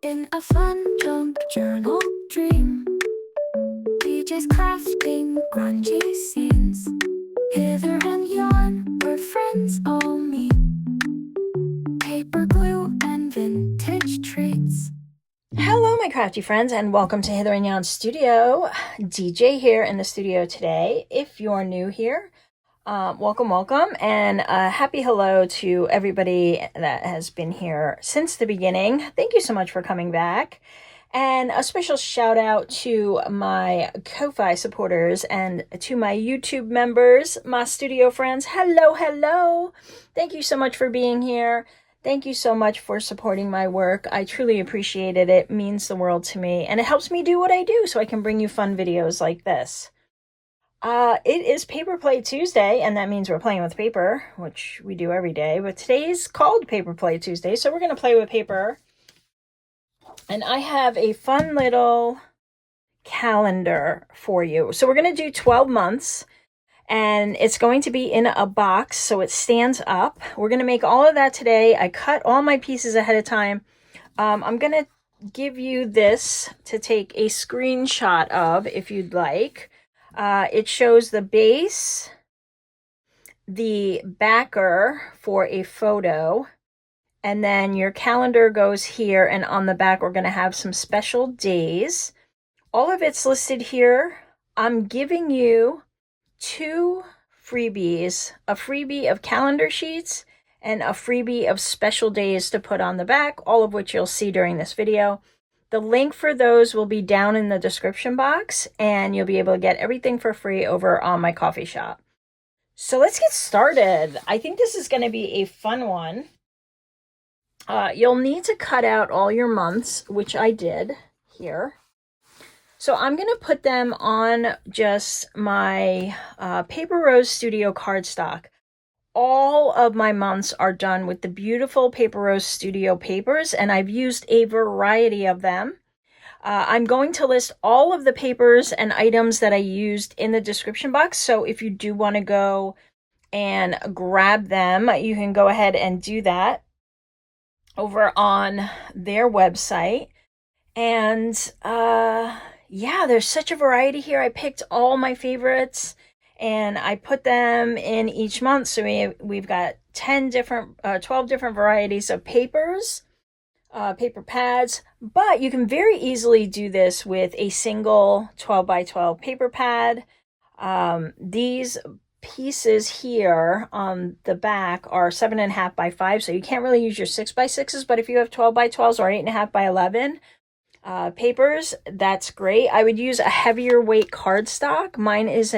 In a fun junk journal dream, DJ's crafting grungy scenes. Hither and yon, where friends all meet. Paper glue and vintage treats. Hello, my crafty friends, and welcome to Hither and Yon Studio. DJ here in the studio today. If you're new here, welcome, and happy hello to everybody that has been here since the beginning. Thank you so much for coming back. And a special shout out to my Ko-Fi supporters and to my YouTube members, my studio friends. Hello. Thank you so much for being here. Thank you so much for supporting my work. I truly appreciate it. It means the world to me, and it helps me do what I do so I can bring you fun videos like this. It is Paper Play Tuesday, and that means we're playing with paper, which we do every day, but today's called Paper Play Tuesday, so we're going to play with paper. And I have a fun little calendar for you. So we're going to do 12 months. And it's going to be in a box so it stands up. We're going to make all of that today. I cut all my pieces ahead of time. I'm going to give you this to take a screenshot of if you'd like. It shows the base, the backer for a photo, and then your calendar goes here, and on the back we're going to have some special days. All of it's listed here. I'm giving you two freebies, a freebie of calendar sheets and a freebie of special days to put on the back, all of which you'll see during this video. The link for those will be down in the description box, and you'll be able to get everything for free over on my coffee shop. So let's get started. I think this is going to be a fun one. You'll need to cut out all your months, which I did here. So I'm going to put them on just my Paper Rose Studio cardstock. All of my months are done with the beautiful Paper Rose Studio papers, and I've used a variety of them. I'm going to list all of the papers and items that I used in the description box, so if you do want to go and grab them, you can go ahead and do that over on their website. And yeah, there's such a variety here. I picked all my favorites and I put them in each month. So we've got 12 different varieties of papers, paper pads, but you can very easily do this with a single 12 by 12 paper pad. These pieces here on the back are 7.5 by 5, so you can't really use your 6 by 6s, but if you have 12 by 12s or 8.5 by 11, papers, that's great. I would use a heavier weight cardstock. Mine is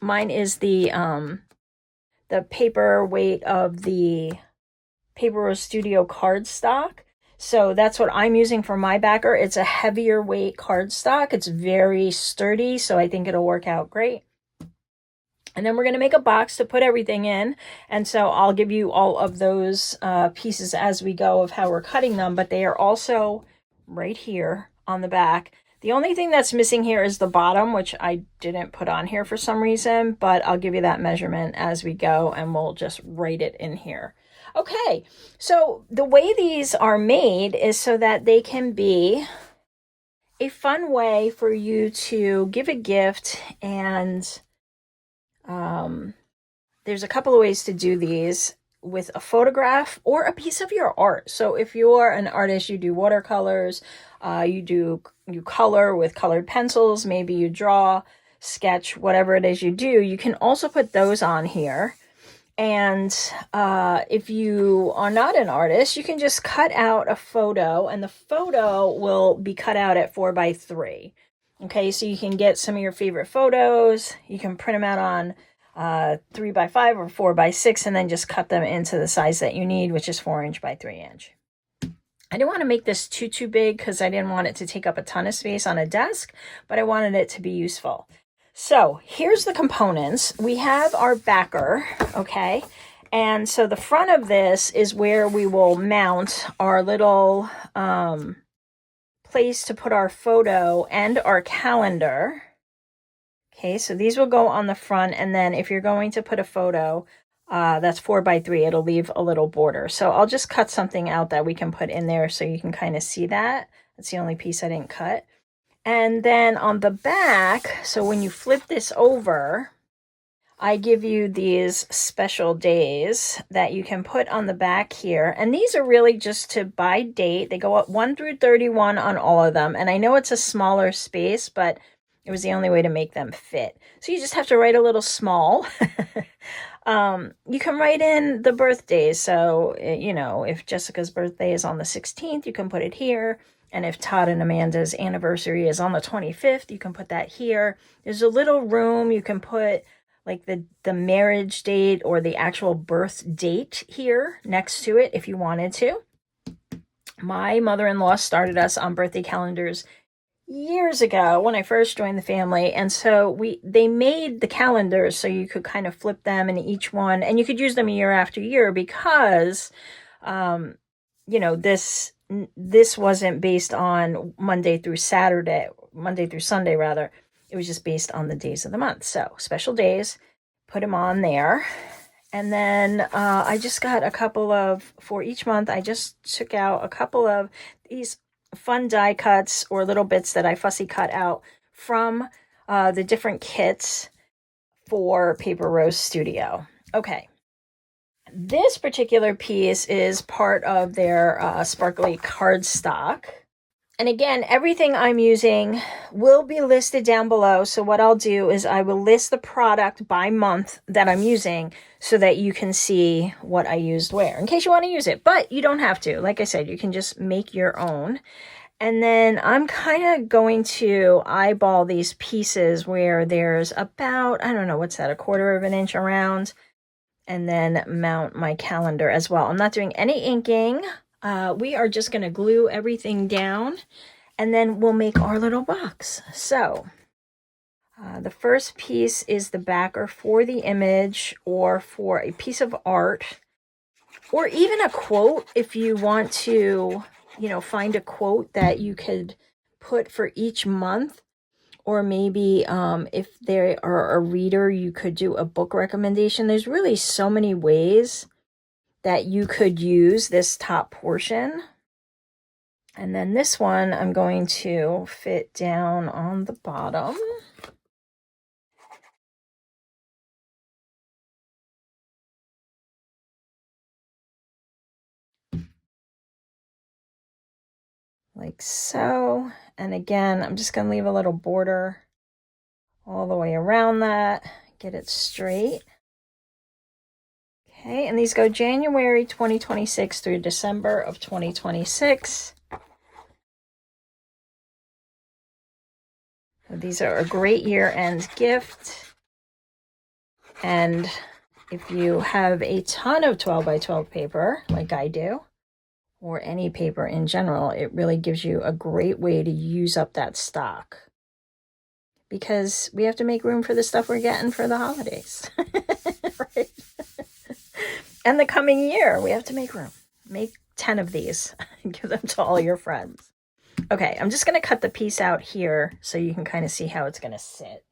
mine is the paper weight of the Paper Rose Studio cardstock. So that's what I'm using for my backer. It's a heavier weight cardstock. It's very sturdy, so I think it'll work out great. And then we're going to make a box to put everything in. And so I'll give you all of those pieces as we go of how we're cutting them. But they are also right here on the back. The only thing that's missing here is the bottom, which I didn't put on here for some reason. But I'll give you that measurement as we go, and we'll just write it in here. Okay, so the way these are made is so that they can be a fun way for you to give a gift. And there's a couple of ways to do these with a photograph or a piece of your art. So if you're an artist, you do watercolors, you color with colored pencils, maybe you draw, sketch, whatever it is you do, you can also put those on here. And if you are not an artist, you can just cut out a photo, and the photo will be cut out at 4 by 3. Okay, so you can get some of your favorite photos. You can print them out on 3 by 5 or 4 by 6, and then just cut them into the size that you need, which is 4 inch by 3 inch. I didn't want to make this too big because I didn't want it to take up a ton of space on a desk, but I wanted it to be useful. So here's the components. We have our backer, okay? And so the front of this is where we will mount our little place to put our photo and our calendar. Okay, so these will go on the front, and then if you're going to put a photo, That's 4x3. It'll leave a little border. So I'll just cut something out that we can put in there so you can kind of see that. That's the only piece I didn't cut. And then on the back, so when you flip this over, I give you these special days that you can put on the back here. And these are really just to by date. They go up 1 through 31 on all of them. And I know it's a smaller space, but it was the only way to make them fit. So you just have to write a little small. You can write in the birthdays. So, you know, if Jessica's birthday is on the 16th, you can put it here. And if Todd and Amanda's anniversary is on the 25th, you can put that here. There's a little room you can put like the marriage date or the actual birth date here next to it if you wanted to. My mother-in-law started us on birthday calendars years ago when I first joined the family, and so they made the calendars so you could kind of flip them in each one, and you could use them year after year because you know, this wasn't based on Monday through Sunday rather. It was just based on the days of the month. So special days, put them on there. And then I just got a couple of, for each month, I just took out a couple of these fun die cuts or little bits that I fussy cut out from the different kits for Paper Rose Studio. Okay. This particular piece is part of their sparkly cardstock. And again, everything I'm using will be listed down below. So what I'll do is I will list the product by month that I'm using so that you can see what I used where, in case you want to use it. But you don't have to. Like I said, you can just make your own. And then I'm kind of going to eyeball these pieces where there's about, I don't know, what's that, 1/4 of an inch around. And then mount my calendar as well. I'm not doing any inking. We are just going to glue everything down and then we'll make our little box. So the first piece is the backer for the image or for a piece of art or even a quote if you want to, you know, find a quote that you could put for each month. Or maybe if they are a reader, you could do a book recommendation. There's really so many ways that you could use this top portion. And then this one I'm going to fit down on the bottom. Like so. And again, I'm just going to leave a little border all the way around that. Get it straight. Okay, and these go January 2026 through December of 2026. These are a great year-end gift. And if you have a ton of 12x12 paper, like I do, or any paper in general, it really gives you a great way to use up that stock. Because we have to make room for the stuff we're getting for the holidays. Right? And the coming year, we have to make room. Make 10 of these and give them to all your friends. Okay, I'm just going to cut the piece out here so you can kind of see how it's going to sit.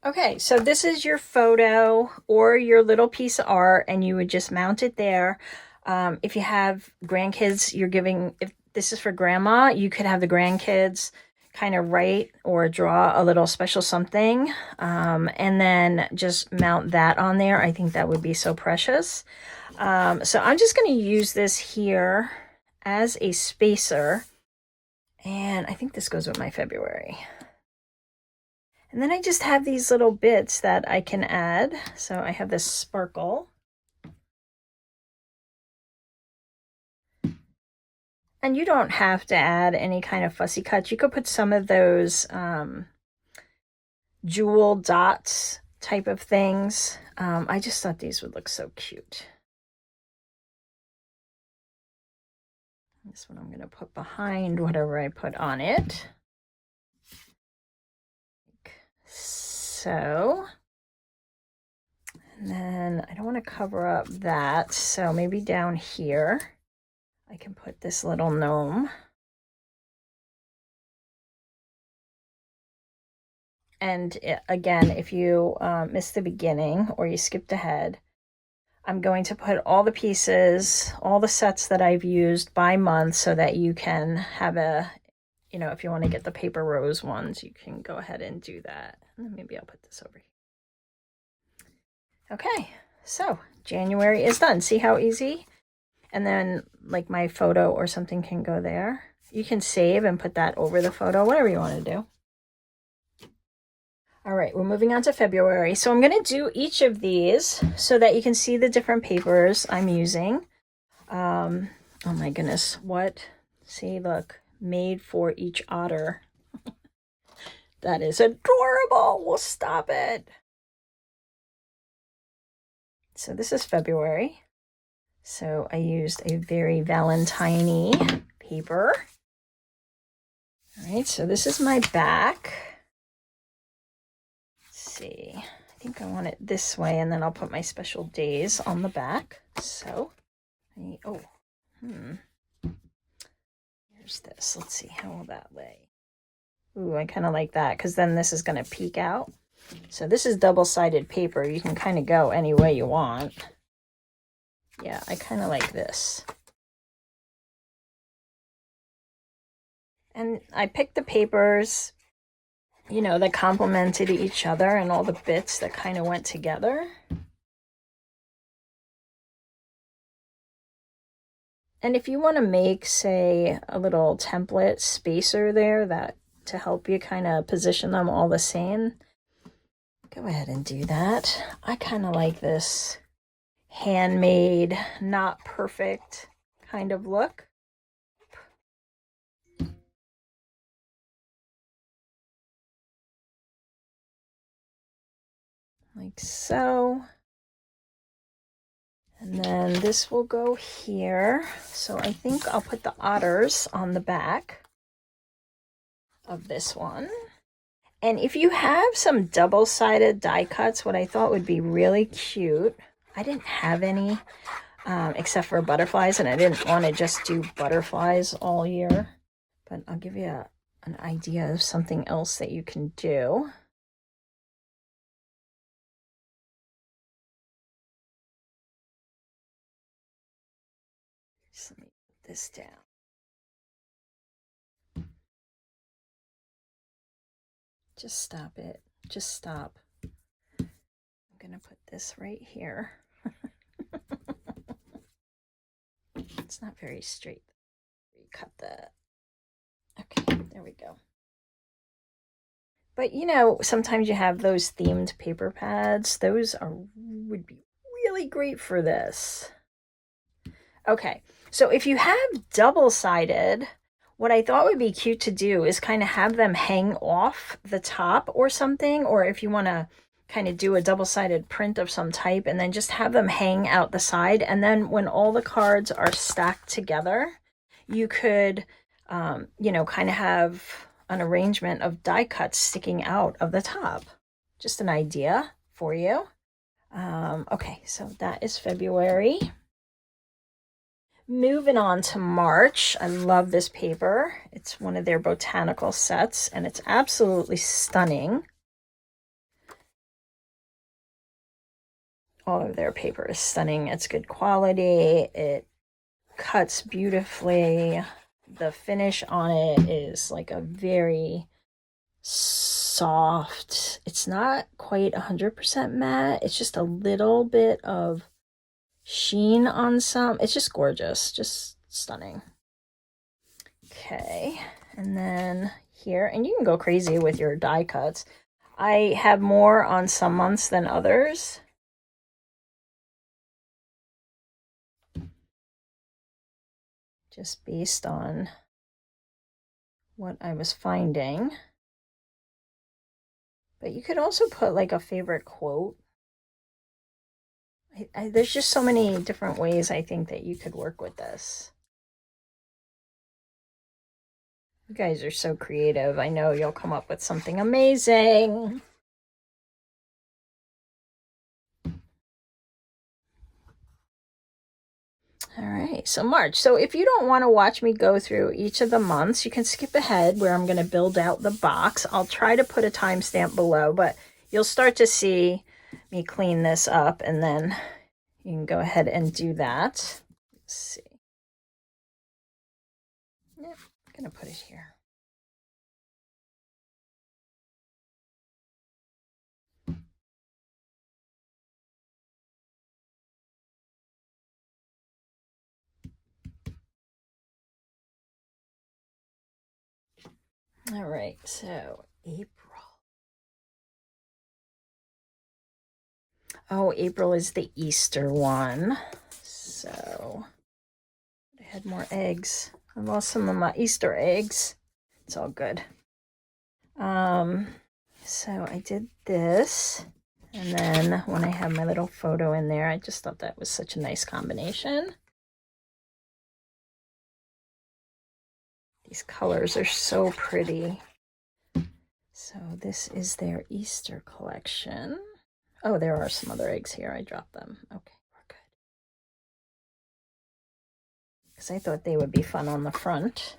Okay, so this is your photo or your little piece of art, and you would just mount it there. If you have grandkids, if this is for grandma, you could have the grandkids kind of write or draw a little special something, and then just mount that on there. I think that would be so precious. So I'm just going to use this here as a spacer, and I think this goes with my February. And then I just have these little bits that I can add. So I have this sparkle. And you don't have to add any kind of fussy cuts. You could put some of those jewel dots type of things. I just thought these would look so cute. This one I'm going to put behind whatever I put on it. Like so. And then I don't want to cover up that, so maybe down here I can put this little gnome. And again, if you missed the beginning or you skipped ahead, I'm going to put all the pieces, all the sets that I've used by month so that you can have a, you know, if you want to get the paper rose ones, you can go ahead and do that. And maybe I'll put this over here. Okay, so January is done. See how easy? And then like my photo or something can go there. You can save and put that over the photo, whatever you want to do. All right, we're moving on to February. So I'm going to do each of these so that you can see the different papers I'm using. Oh my goodness, what? See, look, made for each otter. That is adorable. We'll stop it. So this is February. So I used a very Valentine-y paper. All right, so this is my back. Let's see, I think I want it this way, and then I'll put my special days on the back. So, here's this. Let's see, how will that lay? Ooh, I kind of like that, because then this is going to peek out. So this is double-sided paper. You can kind of go any way you want. Yeah, I kind of like this. And I picked the papers, you know, that complemented each other and all the bits that kind of went together. And if you want to make, say, a little template spacer there that to help you kind of position them all the same, go ahead and do that. I kind of like this handmade, not perfect kind of look. Like so. And then this will go here. So I think I'll put the otters on the back of this one. And if you have some double-sided die cuts, what I thought would be really cute, I didn't have any except for butterflies, and I didn't want to just do butterflies all year. But I'll give you an idea of something else that you can do. Just let me put this down. Just stop it. Just stop. I'm gonna put this right here. It's not very straight. Cut that. Okay, there we go. But you know, sometimes you have those themed paper pads. Those would be really great for this. Okay, so if you have double-sided, what I thought would be cute to do is kind of have them hang off the top or something, or if you want to kind of do a double-sided print of some type and then just have them hang out the side. And then when all the cards are stacked together, you could, you know, kind of have an arrangement of die cuts sticking out of the top. Just an idea for you. Okay, so that is February. Moving on to March. I love this paper. It's one of their Botanical sets, and it's absolutely stunning. All of their paper is stunning. It's good quality. It cuts beautifully. The finish on it is like a very soft, it's not quite 100% matte. It's just a little bit of sheen on some. It's just gorgeous, just stunning. Okay, and then here, and you can go crazy with your die cuts. I have more on some months than others. Just based on what I was finding. But you could also put like a favorite quote. There's just so many different ways I think that you could work with this. You guys are so creative. I know you'll come up with something amazing. All right, so March. So if you don't want to watch me go through each of the months, you can skip ahead where I'm going to build out the box. I'll try to put a timestamp below, but you'll start to see me clean this up, and then you can go ahead and do that. Let's see. Yep, I'm gonna put it here. All right, so April. Oh, April is the Easter one. So I had more eggs. I lost some of my Easter eggs. It's all good. So I did this, and then when I have my little photo in there, I just thought that was such a nice combination. These colors are so pretty. So this is their Easter collection. Oh, there are some other eggs here. I dropped them. Okay, we're good. Because I thought they would be fun on the front.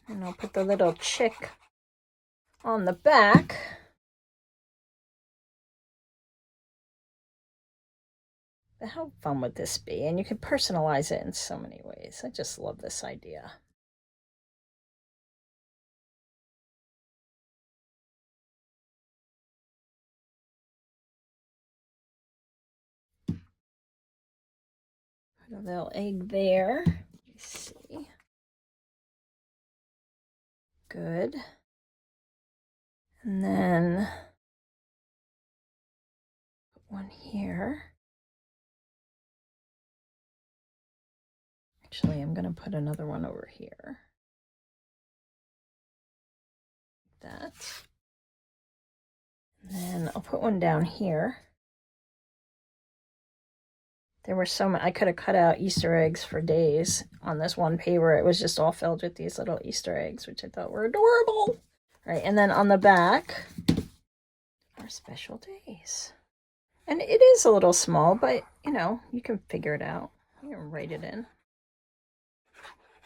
And I'll put the little chick on the back. But how fun would this be? And you can personalize it in so many ways. I just love this idea. Put a little egg there. Let's see. Good. And then put one here. Actually, I'm going to put another one over here. Like that. And then I'll put one down here. There were so many. I could have cut out Easter eggs for days on this one paper. It was just all filled with these little Easter eggs, which I thought were adorable. All right, and then on the back are special days. And it is a little small, but, you know, you can figure it out. You can write it in.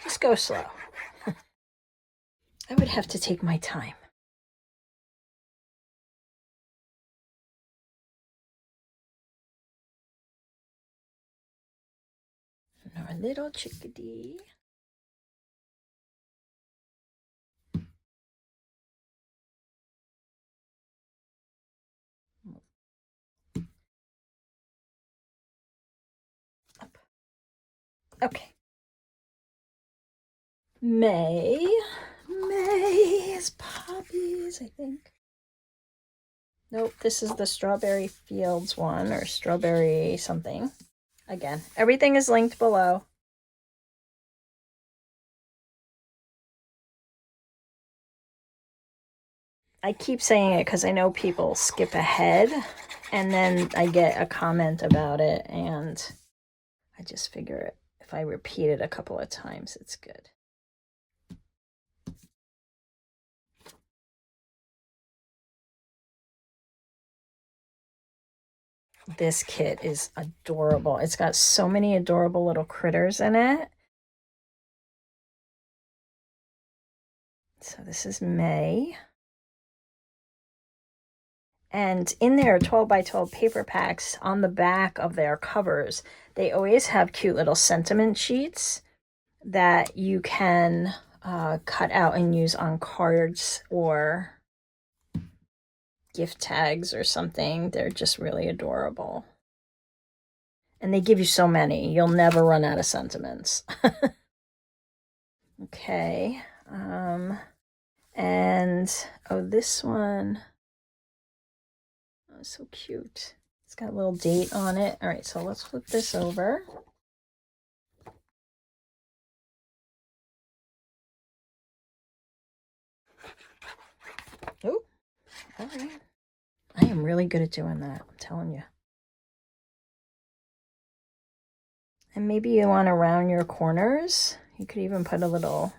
Just go slow. I would have to take my time. And our little chickadee. Up. Okay. May is poppies, I think. Nope, this is the Strawberry Fields one, or strawberry something. Again, everything is linked below. I keep saying it because I know people skip ahead, and then I get a comment about it, and I just figure if I repeat it a couple of times, it's good. This kit is adorable. It's got so many adorable little critters in it. So this is May. And in their 12 by 12 paper packs, on the back of their covers, they always have cute little sentiment sheets that you can cut out and use on cards or gift tags or something. They're just really adorable. And they give you so many. You'll never run out of sentiments. Okay. And, oh, this one. Oh, so cute. It's got a little date on it. All right, so let's flip this over. Oh, all right. I am really good at doing that, I'm telling you. And maybe you want to round your corners. You could even put a little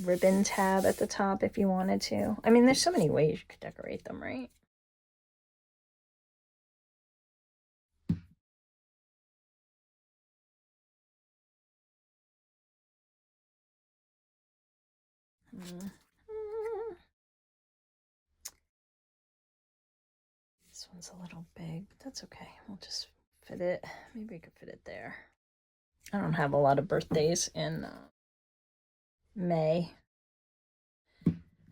ribbon tab at the top if you wanted to. I mean, there's so many ways you could decorate them, right? This one's a little big, but that's okay. We'll just fit it. Maybe I could fit it there. I don't have a lot of birthdays in May,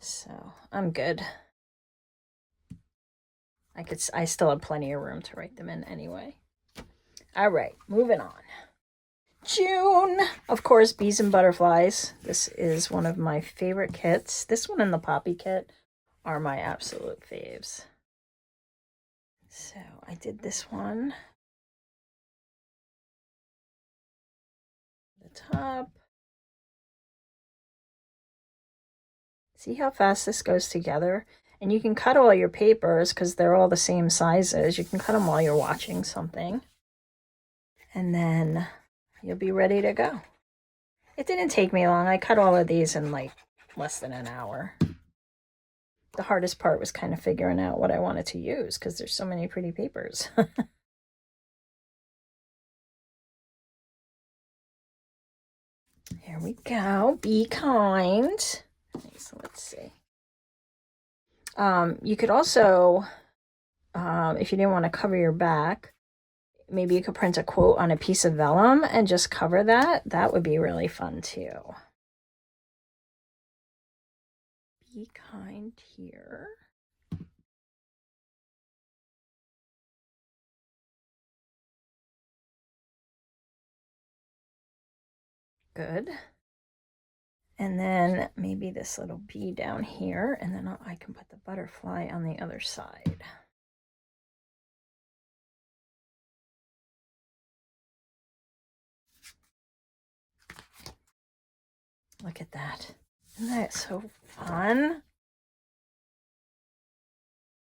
so I'm good. I still have plenty of room to write them in anyway. All right, moving on. June, of course, bees and butterflies. This is one of my favorite kits. This one and the poppy kit are my absolute faves. So I did this one. The top. See how fast this goes together? And you can cut all your papers because they're all the same sizes. You can cut them while you're watching something. And then you'll be ready to go. It didn't take me long. I cut all of these in like less than an hour. The hardest part was kind of figuring out what I wanted to use because there's so many pretty papers. Here we go. Be kind. So let's see. You could also, if you didn't want to cover your back, maybe you could print a quote on a piece of vellum and just cover that. That would be really fun too. Be kind here. Good. And then maybe this little bee down here, and then I can put the butterfly on the other side. Look at that. Isn't that so fun?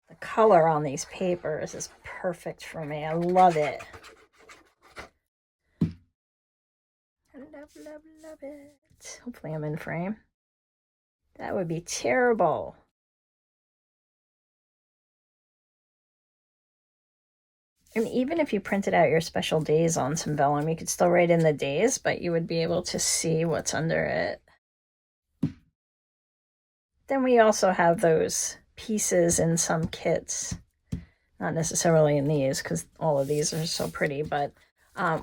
The color on these papers is perfect for me. I love it. Love it. Hopefully I'm in frame. That would be terrible. And even if you printed out your special days on some vellum, you could still write in the days, but you would be able to see what's under it. Then we also have those pieces in some kits, not necessarily in these because all of these are so pretty, but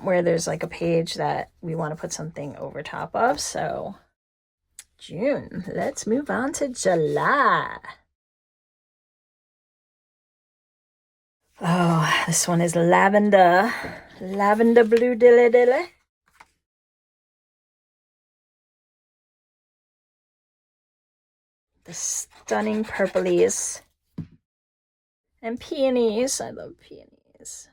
where there's like a page that we want to put something over top of. So June, let's move on to July. Oh, this one is lavender. Lavender blue dilly dilly. The stunning purplies. And peonies. I love peonies.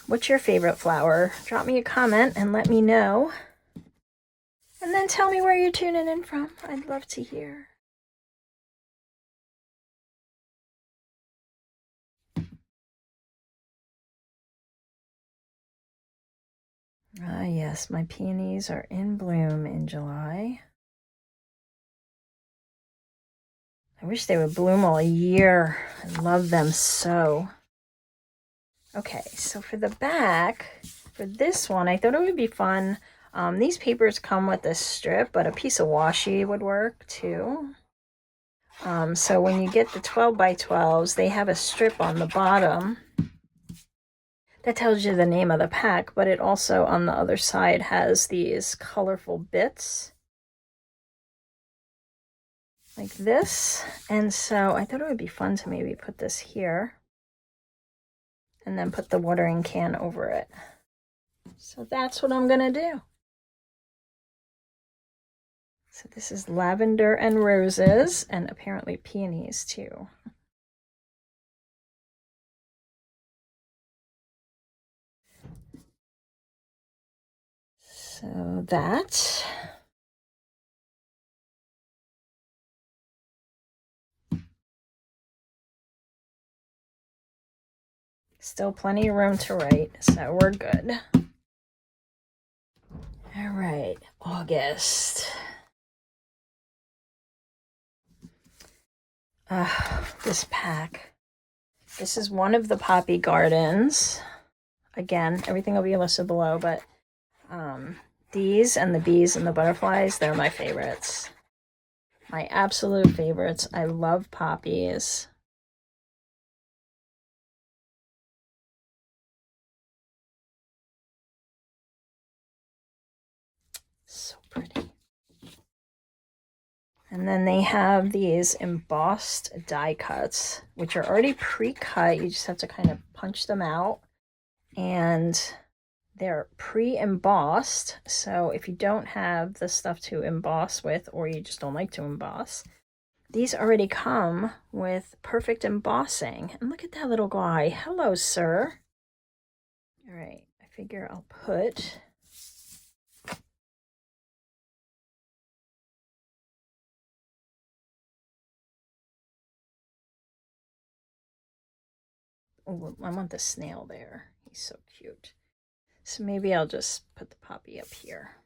What's your favorite flower? Drop me a comment and let me know. And then tell me where you're tuning in from. I'd love to hear. Ah, yes, my peonies are in bloom in July. I wish they would bloom all year. I love them so. Okay, so for the back, for this one, I thought it would be fun. These papers come with a strip, but a piece of washi would work too. So when you get the 12 by 12s, they have a strip on the bottom that tells you the name of the pack, but it also on the other side has these colorful bits like this. And so I thought it would be fun to maybe put this here and then put the watering can over it. So that's what I'm gonna do. So this is lavender and roses, and apparently peonies too. So that. Still plenty of room to write, so we're good. All right, August. This pack. This is one of the poppy gardens. Again, everything will be listed below, but these and the bees and the butterflies, they're my favorites. My absolute favorites. I love poppies. So pretty. And then they have these embossed die cuts, which are already pre-cut. You just have to kind of punch them out. And they're pre-embossed. So if you don't have the stuff to emboss with, or you just don't like to emboss, these already come with perfect embossing. And look at that little guy. Hello, sir. All right, I figure I'll put... Oh, I want the snail there. He's so cute. So maybe I'll just put the poppy up here.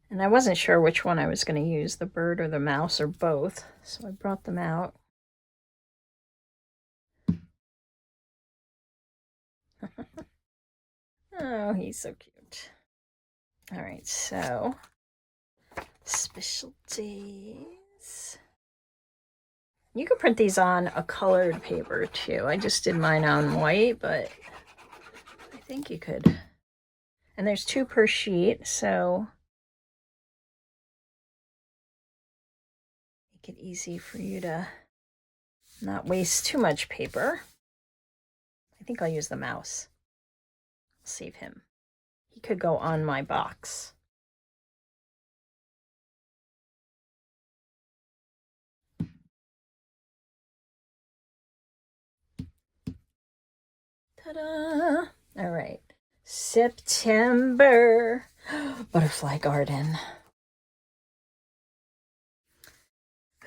And I wasn't sure which one I was going to use, the bird or the mouse or both. So I brought them out. Oh, he's so cute. All right, so specialties. You can print these on a colored paper too. I just did mine on white, but I think you could. And there's 2 per sheet, so make it easy for you to not waste too much paper. I think I'll use the mouse. I'll save him. He could go on my box. Ta-da! All right. September. Butterfly garden.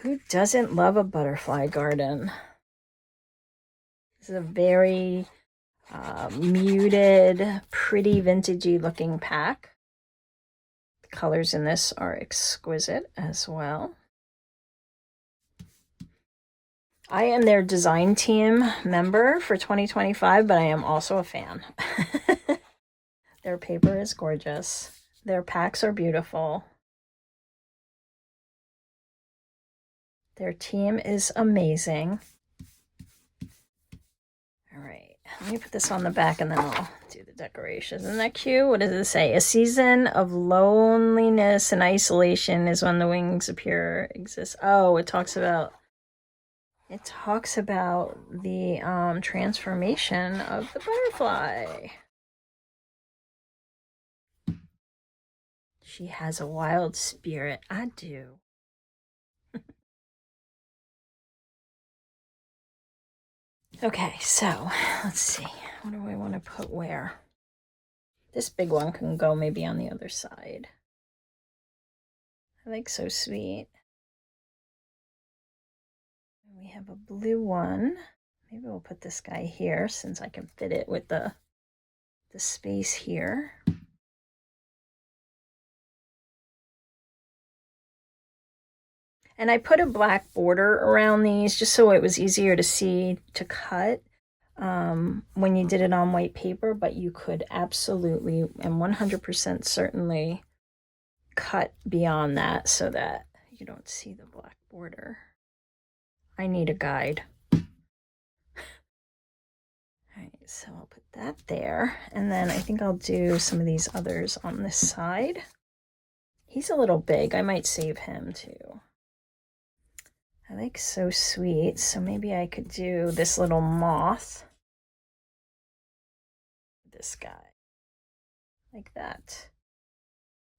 Who doesn't love a butterfly garden? This is a very muted, pretty, vintagey looking pack. The colors in this are exquisite as well. I am their design team member for 2025, but I am also a fan. Their paper is gorgeous. Their packs are beautiful. Their team is amazing. All right, let me put this on the back and then I'll do the decorations. Isn't that cute? What does it say? A season of loneliness and isolation is when the wings appear exist. Oh, it talks about the transformation of the butterfly. She has a wild spirit. I do. Okay, so let's see. What do I want to put where? This big one can go maybe on the other side. I like So Sweet. We have a blue one. Maybe we'll put this guy here since I can fit it with the space here. And I put a black border around these just so it was easier to see to cut when you did it on white paper, but you could absolutely and 100% certainly cut beyond that so that you don't see the black border. I need a guide. All right, so I'll put that there. And then I think I'll do some of these others on this side. He's a little big. I might save him too. I like So Sweet, so maybe I could do this little moth. This guy. Like that.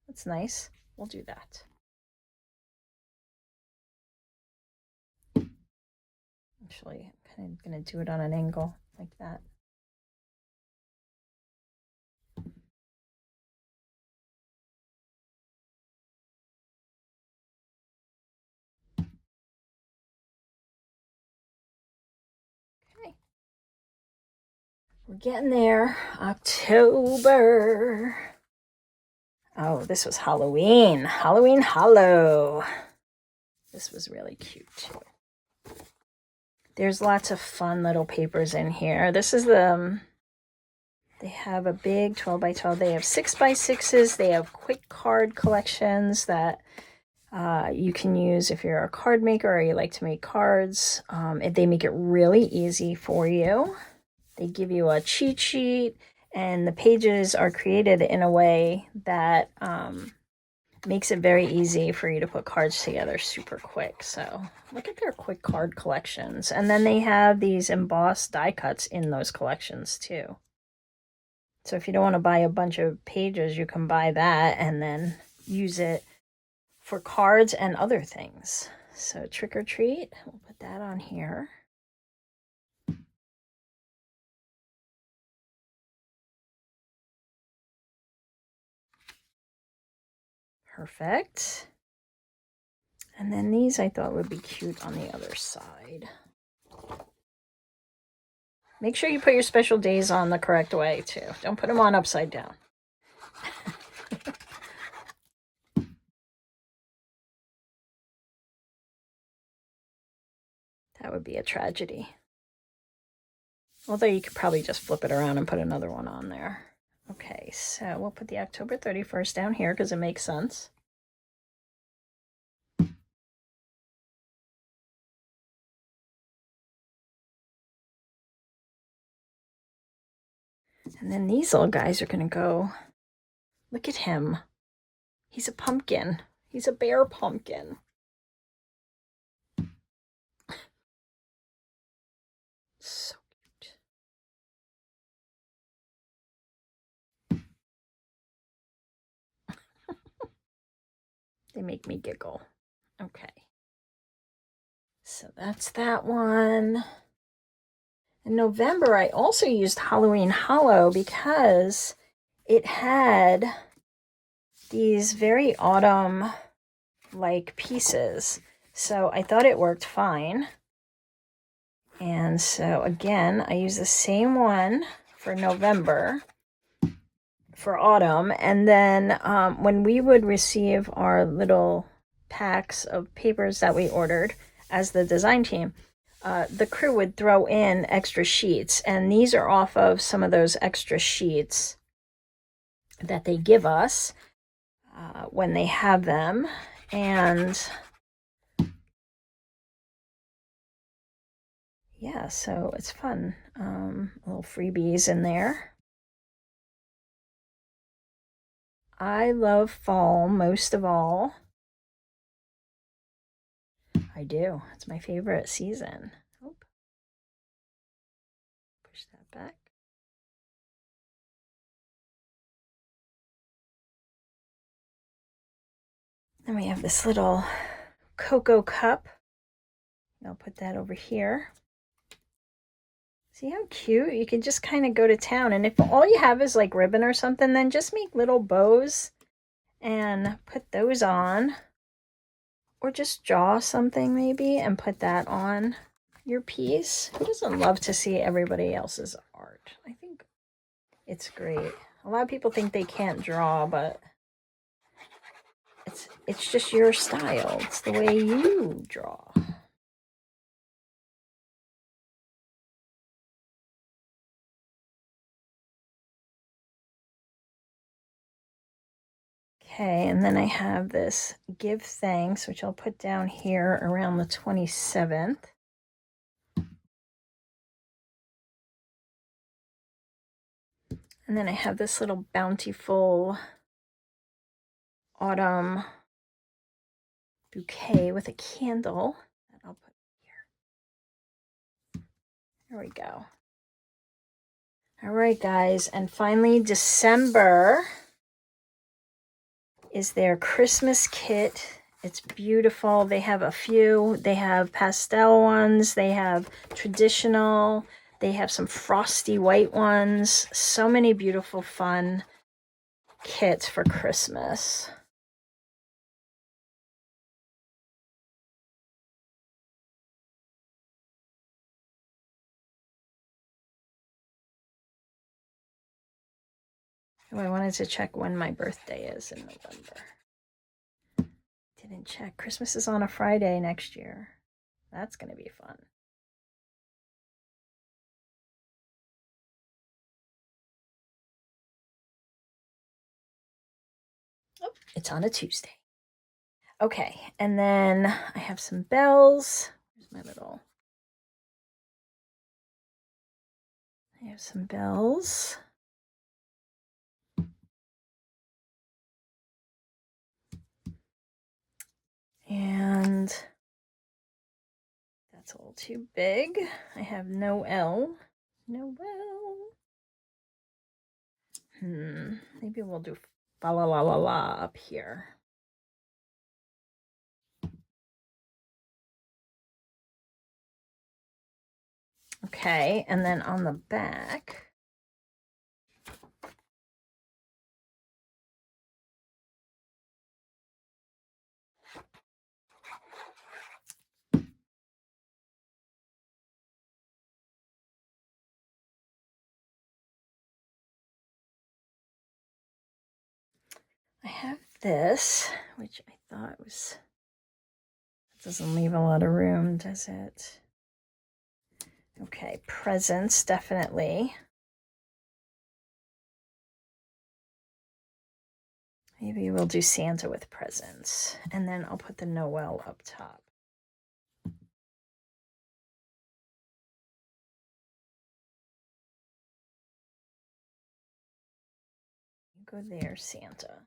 That's nice. We'll do that. Actually, I'm kind of going to do it on an angle like that. Okay. We're getting there. October. Oh, this was Halloween. Halloween Hollow. This was really cute too. There's lots of fun little papers in here. This is the They have a big 12 by 12. They have 6 by 6s. They have quick card collections that you can use if you're a card maker or you like to make cards. They make it really easy for you. They give you a cheat sheet, and the pages are created in a way that makes it very easy for you to put cards together super quick. So look at their quick card collections. And then they have these embossed die cuts in those collections too. So if you don't want to buy a bunch of pages, you can buy that and then use it for cards and other things. So trick or treat, we'll put that on here. Perfect. And then these I thought would be cute on the other side. Make sure you put your special days on the correct way too. Don't put them on upside down. That would be a tragedy. Although you could probably just flip it around and put another one on there. Okay, so we'll put the October 31st down here because it makes sense. And then these little guys are going to go. Look at him. He's a pumpkin. He's a bear pumpkin. So cute. They make me giggle. Okay. So that's that one. In November, I also used Halloween Hollow because it had these very autumn-like pieces. So I thought it worked fine. And so again, I use the same one for November for autumn. And then when we would receive our little packs of papers that we ordered as the design team, the crew would throw in extra sheets. And these are off of some of those extra sheets that they give us when they have them. And yeah, so it's fun. Little freebies in there. I love fall most of all. I do. It's my favorite season. Oh. Push that back. Then we have this little cocoa cup. I'll put that over here. See how cute? You can just kind of go to town. And if all you have is like ribbon or something, then just make little bows and put those on. Or just draw something maybe and put that on your piece. Who doesn't love to see everybody else's art? I think it's great. A lot of people think they can't draw, but it's just your style. It's the way you draw. Okay, and then I have this give thanks, which I'll put down here around the 27th. And then I have this little bountiful autumn bouquet with a candle that I'll put here. There we go. All right, guys, and finally December is their Christmas kit. It's beautiful. They have a few. They have pastel ones. They have traditional. They have some frosty white ones. So many beautiful, fun kits for Christmas. Oh, I wanted to check when my birthday is in November. Didn't check. Christmas is on a Friday next year. That's going to be fun. Oh, it's on a Tuesday. Okay, and then I have some bells. Here's my little... I have some bells. And that's a little too big. I have Noel. Noel. Maybe we'll do fa la la la la up here. Okay, and then on the back, I have this, which I thought was, it doesn't leave a lot of room, does it? Okay, presents, definitely. Maybe we'll do Santa with presents, and then I'll put the Noel up top. Go there, Santa.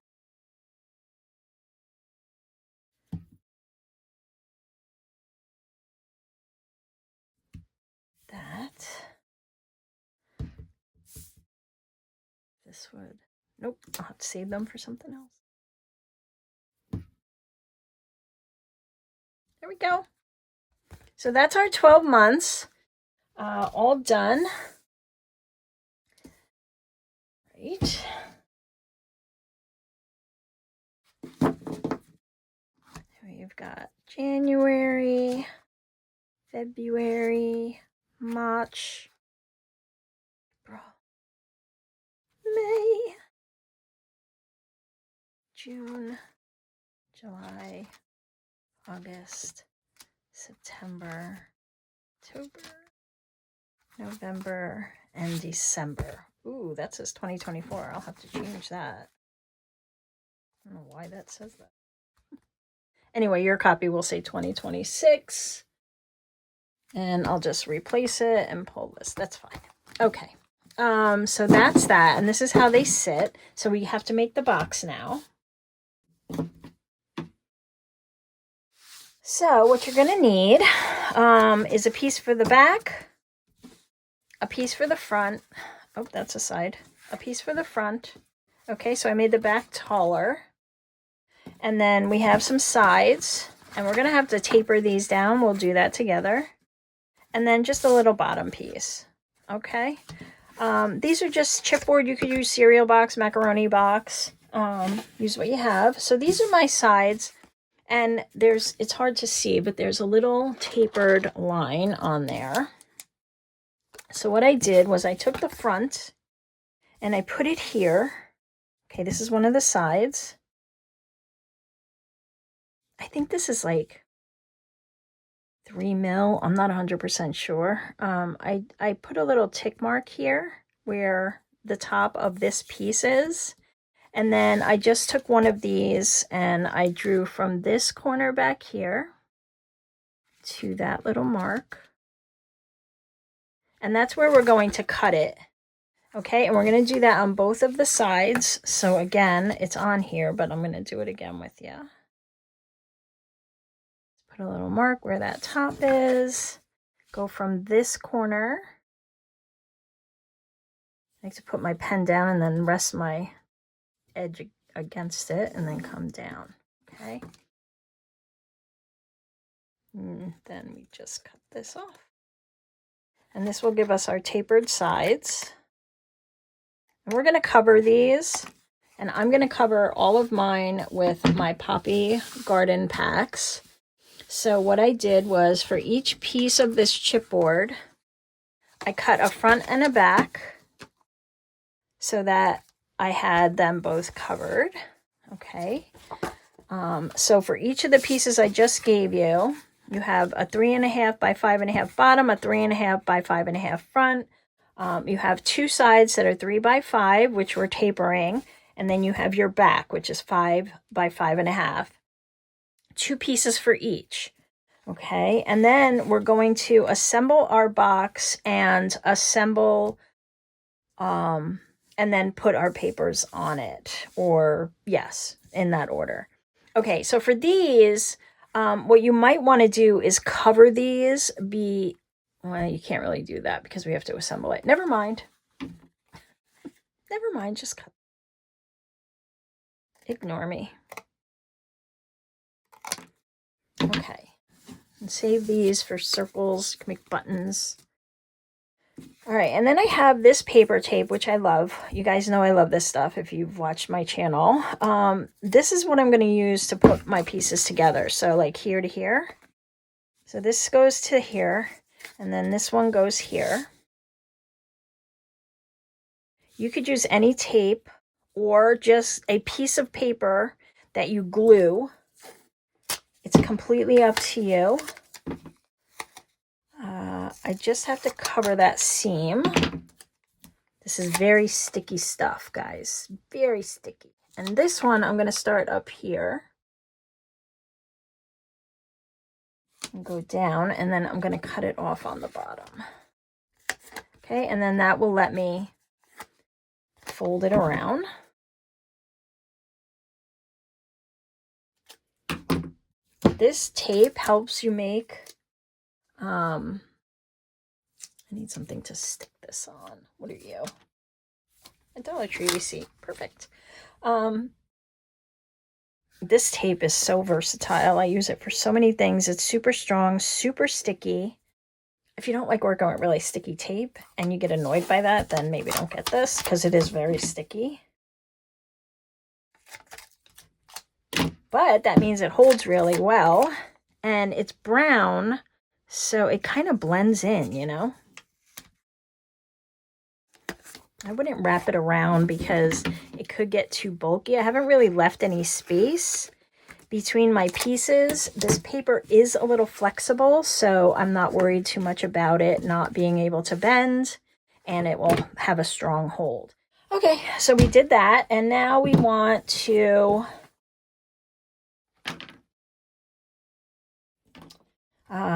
That. This would, nope, I'll have to save them for something else. There we go. So that's our 12 months, all done. Right. We've got January, February, March, April, May, June, July, August, September, October, November, and December. Ooh, that says 2024. I'll have to change that. I don't know why that says that. Anyway, your copy will say 2026. And I'll just replace it and pull this. That's fine. Okay. So that's that. And this is how they sit. So we have to make the box now. So what you're going to need is a piece for the back, a piece for the front. Oh, that's a side. A piece for the front. Okay, so I made the back taller. And then we have some sides. And we're going to have to taper these down. We'll do that together. And then just a little bottom piece. Okay. These are just chipboard. You could use cereal box, macaroni box. Use what you have. So these are my sides. And it's hard to see, but there's a little tapered line on there. So what I did was I took the front and I put it here. Okay, this is one of the sides. I think this is like 3 mil. I'm not 100% sure. I put a little tick mark here where the top of this piece is. And then I just took one of these and I drew from this corner back here to that little mark. And that's where we're going to cut it. Okay, and we're going to do that on both of the sides. So again, it's on here, but I'm going to do it again with you. Put a little mark where that top is. Go from this corner. I like to put my pen down and then rest my edge against it and then come down. Okay. And then we just cut this off. And this will give us our tapered sides. And we're going to cover these. And I'm going to cover all of mine with my Poppy Garden packs. So what I did was for each piece of this chipboard, I cut a front and a back so that I had them both covered. Okay. So for each of the pieces I just gave you, you have a 3.5 by 5.5 bottom, a 3.5 by 5.5 front. You have two sides that are 3 by 5, which we're tapering, And then you have your back, which is 5 by 5.5. 2 pieces for each. Okay, and then we're going to assemble our box and assemble, and then put our papers on it, or yes, in that order. Okay, so for these, what you might want to do is cover these. Well, you can't really do that because we have to assemble it. Never mind. Never mind, just cut. Ignore me. Okay. And save these for circles. You can make buttons. All right, and then I have this paper tape, which I love. You guys know I love this stuff if you've watched my channel. This is what I'm going to use to put my pieces together. So like here to here. So this goes to here, and then this one goes here. You could use any tape or just a piece of paper that you glue. It's completely up to you. I just have to cover that seam. This is very sticky stuff, guys. Very sticky. And this one, I'm going to start up here. And go down, and then I'm going to cut it off on the bottom. Okay, and then that will let me fold it around. This tape helps you make, I need something to stick this on. What are you? A Dollar Tree receipt. Perfect. This tape is so versatile. I use it for so many things. It's super strong, super sticky. If you don't like working with really sticky tape and you get annoyed by that, then maybe don't get this because it is very sticky. But that means it holds really well, and it's brown, so it kind of blends in, you know? I wouldn't wrap it around because it could get too bulky. I haven't really left any space between my pieces. This paper is a little flexible, so I'm not worried too much about it not being able to bend, and it will have a strong hold. Okay, so we did that, and now we want to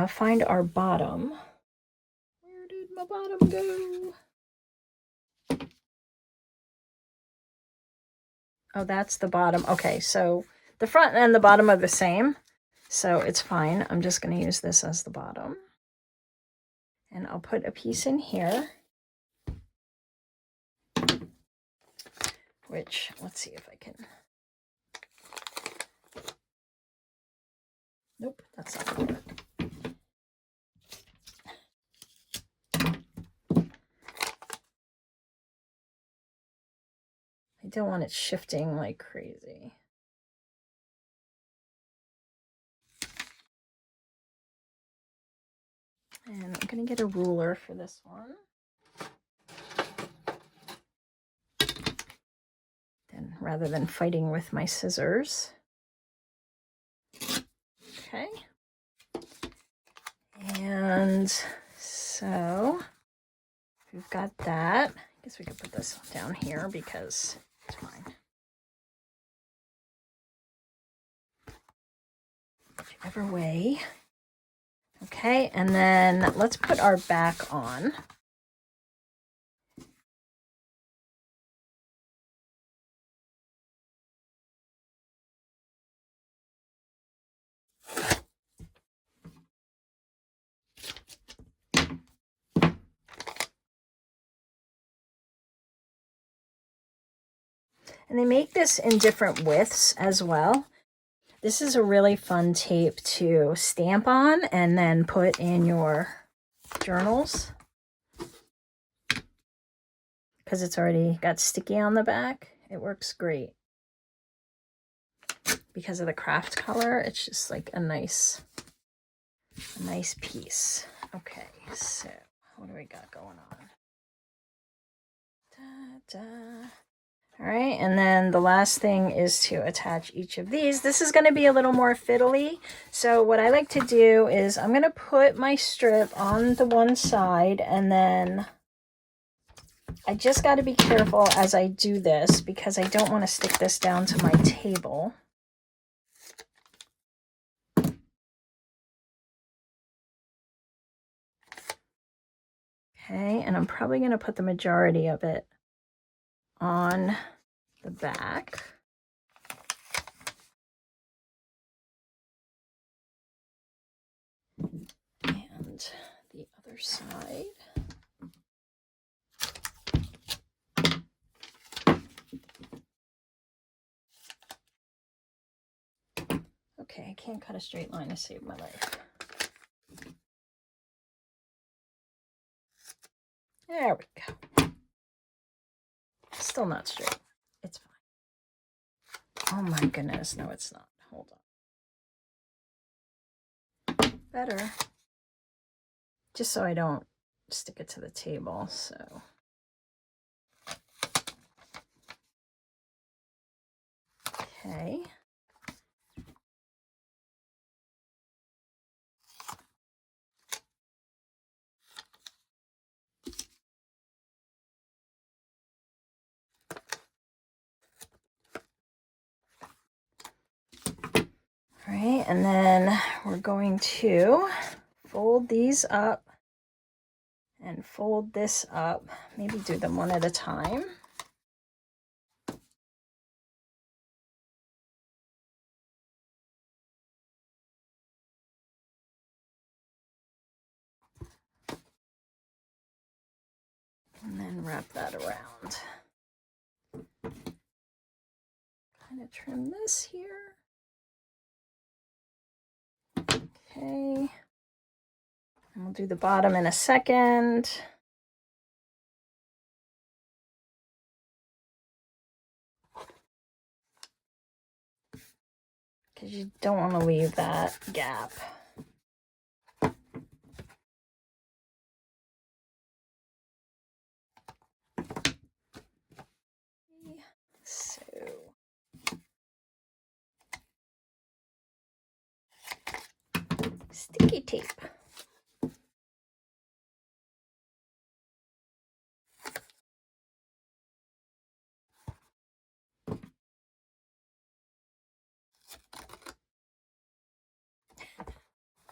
find our bottom. Where did my bottom go? Oh, that's the bottom. Okay, so the front and the bottom are the same, so it's fine. I'm just going to use this as the bottom. And I'll put a piece in here, which, let's see if I can. Nope, that's not going to work. I don't want it shifting like crazy. And I'm going to get a ruler for this one. Then rather than fighting with my scissors. Okay. And so we've got that. I guess we could put this down here because it's fine. Whichever way. Okay, and then let's put our back on. And they make this in different widths as well. This is a really fun tape to stamp on and then put in your journals because it's already got sticky on the back. It works great. Because of the craft color, it's just like a nice piece. Okay, so what do we got going on? Da, da. All right, and then the last thing is to attach each of these. This is going to be a little more fiddly. So what I like to do is I'm going to put my strip on the one side and then I just got to be careful as I do this because I don't want to stick this down to my table. Okay, and I'm probably going to put the majority of it on the back. And the other side. Okay, I can't cut a straight line to save my life. There we go. Still not straight. It's fine. Oh my goodness, no it's not. Hold on. Better. Just so I don't stick it to the table, so. Okay. All right, and then we're going to fold these up and fold this up. Maybe do them one at a time. And then wrap that around. Kind of trim this here. Okay. And we'll do the bottom in a second. Because you don't want to leave that gap. So sticky tape.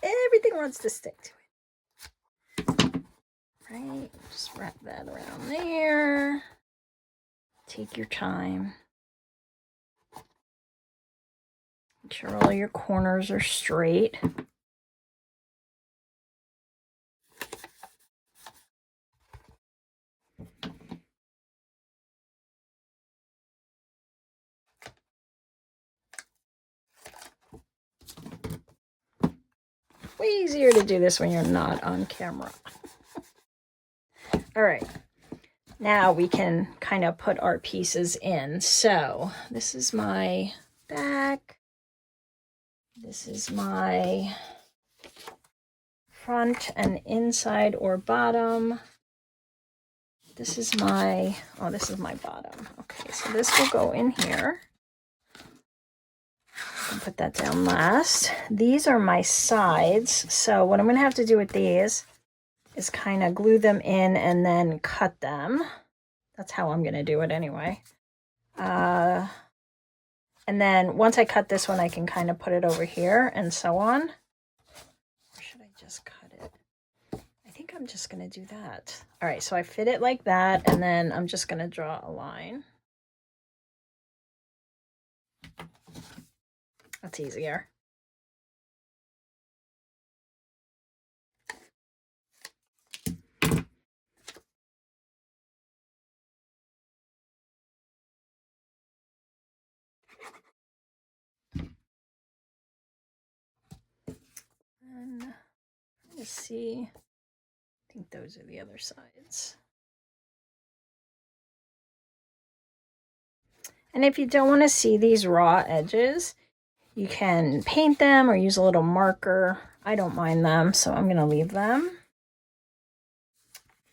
Everything wants to stick to it. Right, just wrap that around there. Take your time. Make sure all your corners are straight. Way easier to do this when you're not on camera. All right, now we can kind of put our pieces in. So this is my back. This is my front and inside or bottom. This is my, oh, this is my bottom. Okay, so this will go in here. I'll put that down last. These are my sides. So what I'm going to have to do with these is kind of glue them in and then cut them. That's how I'm going to do it anyway. And then once I cut this one, I can kind of put it over here and so on. Or should I just cut it? I think I'm just going to do that. All right, so I fit it like that, and then I'm just going to draw a line. That's easier. And let's see. I think those are the other sides. And if you don't want to see these raw edges, you can paint them or use a little marker. I don't mind them, so I'm going to leave them.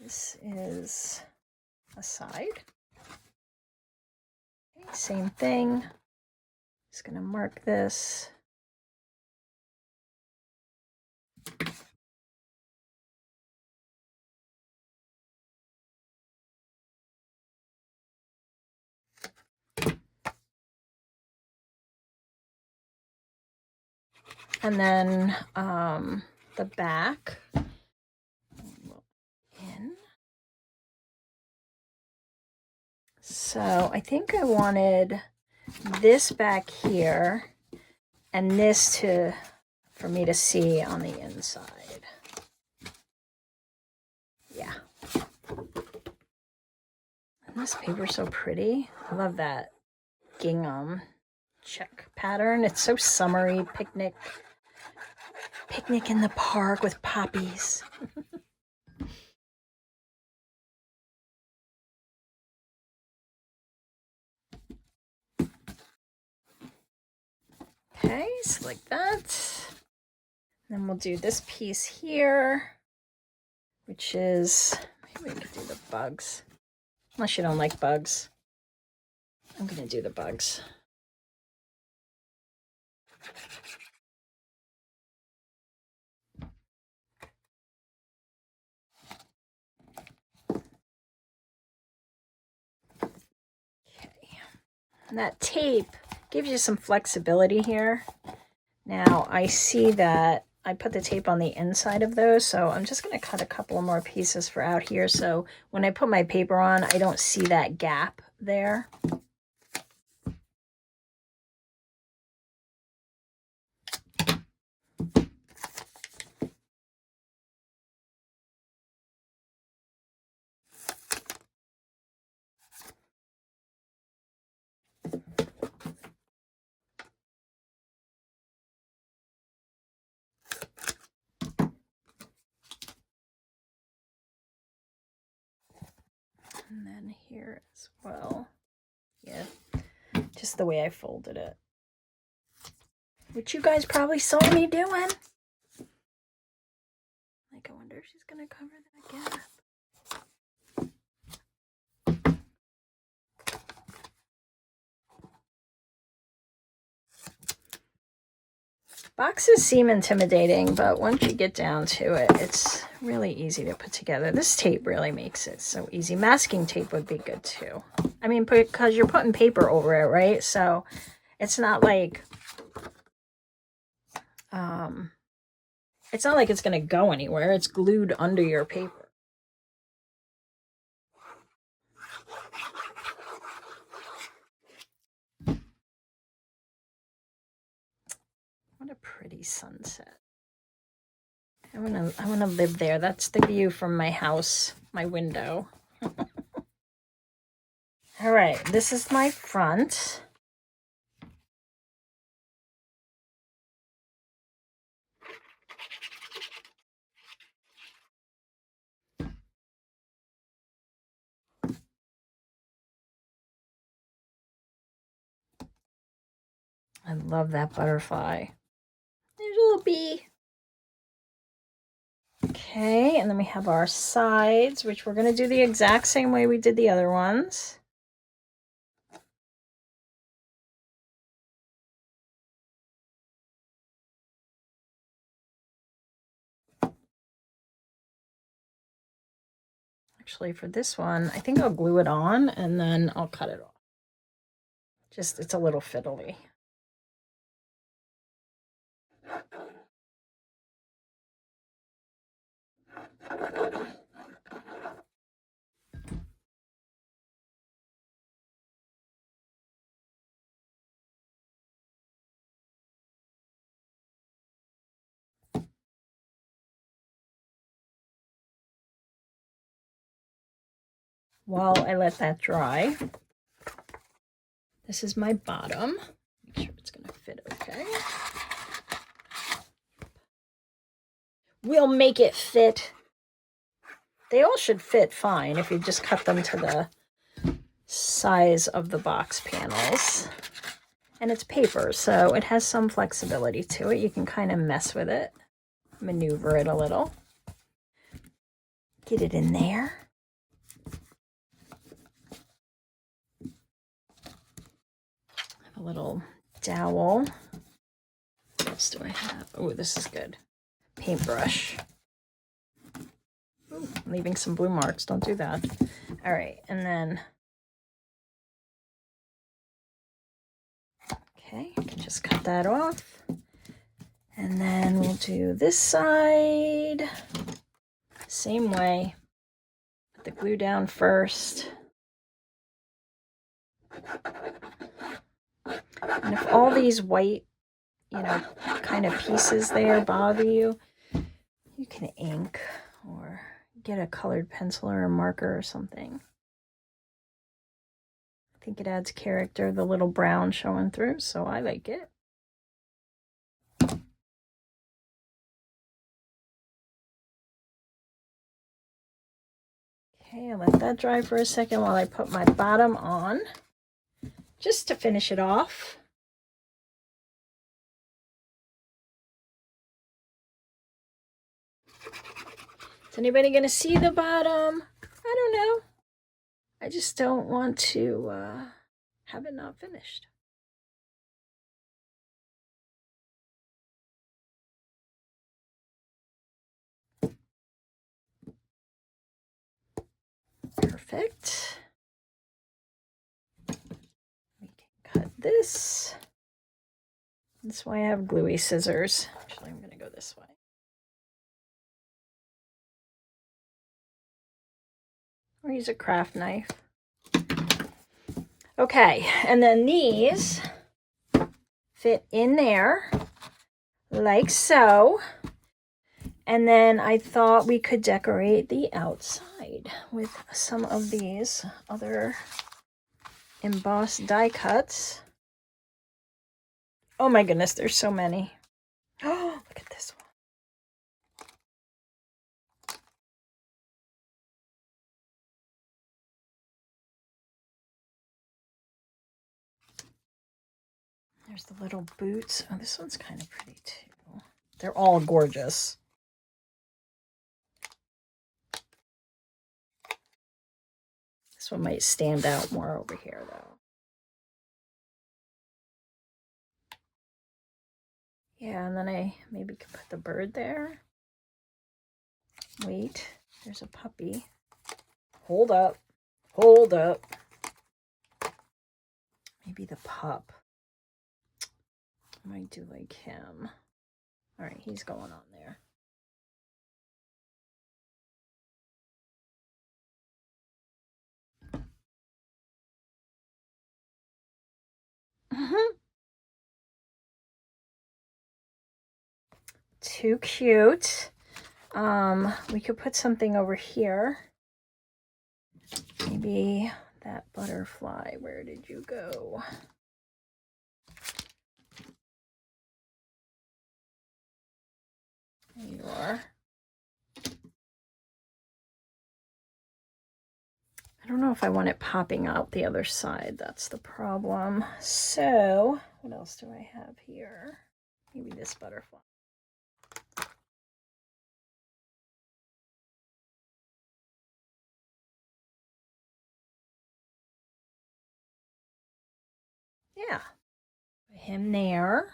This is a side. Okay, same thing. Just going to mark this. And then the back in. So I think I wanted this back here and this for me to see on the inside. Yeah. And this paper's so pretty. I love that gingham check pattern. It's so summery. Picnic in the park with poppies. Okay, so like that. Then we'll do this piece here, which is, maybe we could do the bugs. Unless you don't like bugs. I'm gonna do the bugs. Okay. And that tape gives you some flexibility here. Now I see that I put the tape on the inside of those, so I'm just gonna cut a couple more pieces for out here, so when I put my paper on, I don't see that gap there. And then here as well. Yeah, just the way I folded it. Which you guys probably saw me doing. Like, I wonder if she's gonna cover that gap. Boxes seem intimidating, but once you get down to it, it's really easy to put together. This tape really makes it so easy. Masking tape would be good too. I mean, because you're putting paper over it, right? So it's not like, it's going to go anywhere. It's glued under your paper. What a pretty sunset. I wanna live there. That's the view from my house, my window. All right, this is my front. I love that butterfly. There's a little bee. Okay, and then we have our sides, which we're going to do the exact same way we did the other ones. Actually, for this one, I think I'll glue it on and then I'll cut it off. Just, it's a little fiddly. While I let that dry, this is my bottom. Make sure it's going to fit okay. We'll make it fit. They all should fit fine if you just cut them to the size of the box panels. And it's paper, so it has some flexibility to it. You can kind of mess with it, maneuver it a little. Get it in there. I have a little dowel. What else do I have? Oh, this is good. Paintbrush. Ooh, I'm leaving some blue marks. Don't do that. All right, and then okay, you can just cut that off. And then we'll do this side. Same way. Put the glue down first. And if all these white, kind of pieces there bother you, you can ink or get a colored pencil or a marker or something. I think it adds character, the little brown showing through, so I like it. Okay, I'll let that dry for a second while I put my bottom on, just to finish it off. Is anybody going to see the bottom? I don't know. I just don't want to have it not finished. Perfect. We can cut this. That's why I have gluey scissors. Actually, I'm going to go this way. Or use a craft knife. Okay, and then these fit in there like so. And then I thought we could decorate the outside with some of these other embossed die cuts. Oh my goodness, there's so many. Oh, look at this one. There's the little boots. Oh, this one's kind of pretty too. They're all gorgeous. This one might stand out more over here though. Yeah, and then I maybe could put the bird there. Wait, there's a puppy. Hold up. Hold up. Maybe the pup. I might do like him. All right, he's going on there. Too cute. We could put something over here. Maybe that butterfly. Where did you go? There you are. I don't know if I want it popping out the other side. That's the problem. So, what else do I have here? Maybe this butterfly. Yeah. Put him there.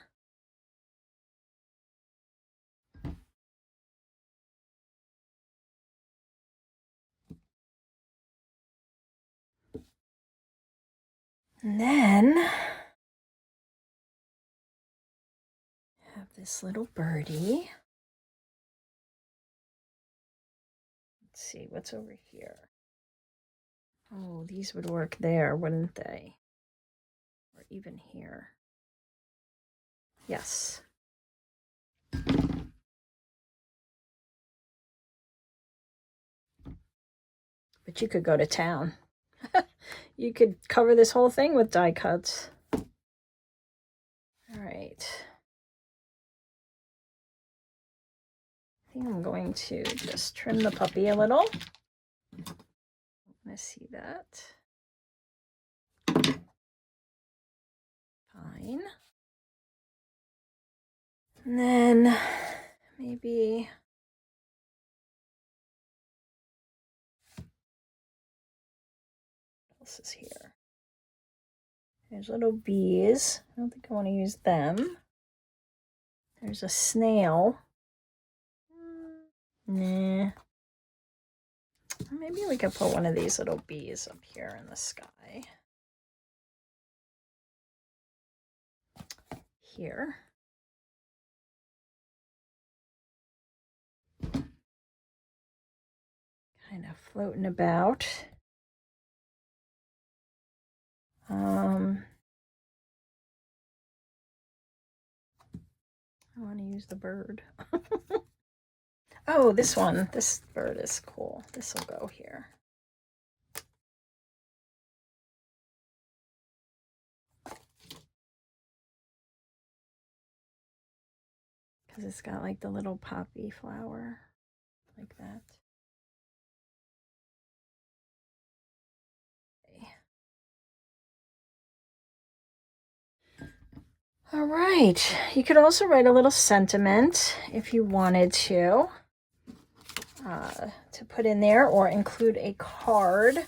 And then have this little birdie. Let's see, what's over here? Oh, these would work there, wouldn't they? Or even here. Yes. But you could go to town. You could cover this whole thing with die cuts. All right. I think I'm going to just trim the puppy a little. I see that. Fine. And then maybe what else is here? There's little bees. I don't think I want to use them. There's a snail. Nah. Maybe we could put one of these little bees up here in the sky. Here. kind of floating about. I want to use the bird. Oh, this one. This bird is cool. This will go here. Because it's got like the little poppy flower like that. All right, you could also write a little sentiment if you wanted to put in there, or include a card.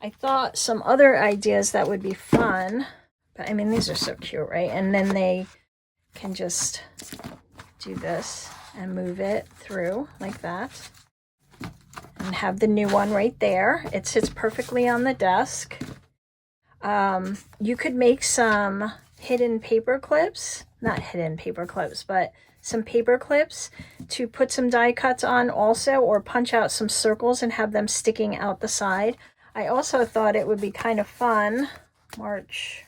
I thought some other ideas that would be fun, but I mean, these are so cute, right? And then they can just do this and move it through like that, and have the new one right there. It sits perfectly on the desk. You could make some hidden paper clips, not hidden paper clips, but some paper clips to put some die cuts on also, or punch out some circles and have them sticking out the side. I also thought it would be kind of fun, March,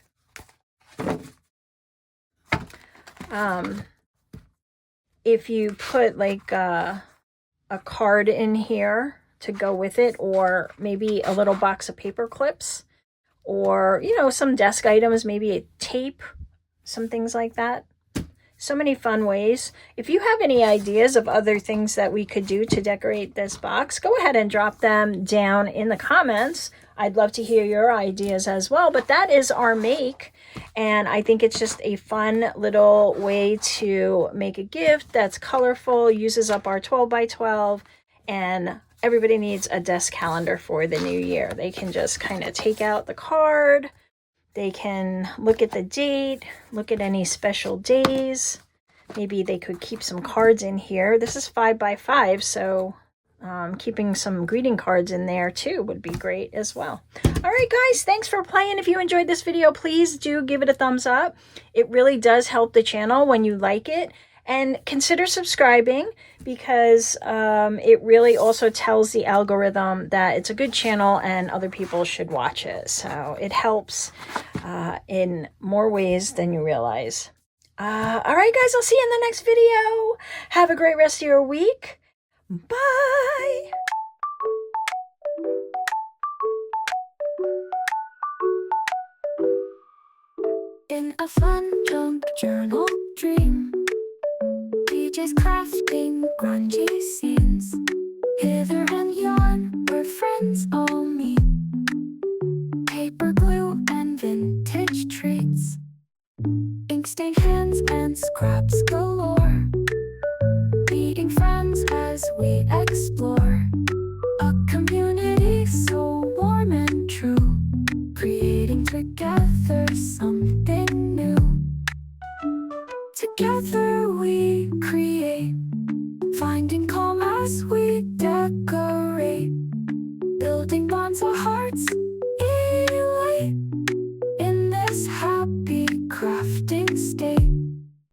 if you put like a card in here to go with it, or maybe a little box of paper clips, or, you know, some desk items, maybe a tape, some things like that. So many fun ways. If you have any ideas of other things that we could do to decorate this box, go ahead and drop them down in the comments. I'd love to hear your ideas as well. But that is our make, and I think it's just a fun little way to make a gift that's colorful, uses up our 12 by 12, and everybody needs a desk calendar for the new year. They can just kind of take out the card. They can look at the date, look at any special days. Maybe they could keep some cards in here. This is 5 by 5, so keeping some greeting cards in there too would be great as well. All right, guys, thanks for playing. If you enjoyed this video, please do give it a thumbs up. It really does help the channel when you like it. And consider subscribing, because it really also tells the algorithm that it's a good channel and other people should watch it. So it helps in more ways than you realize. All right, guys, I'll see you in the next video. Have a great rest of your week. Bye. In a fun junk journal dream, DJ's crafting grungy scenes. Hither and yon, where friends all meet. Paper glue and vintage treats. Ink stained hands and scraps galore. Meeting friends as we explore. A community so warm and true. Creating together something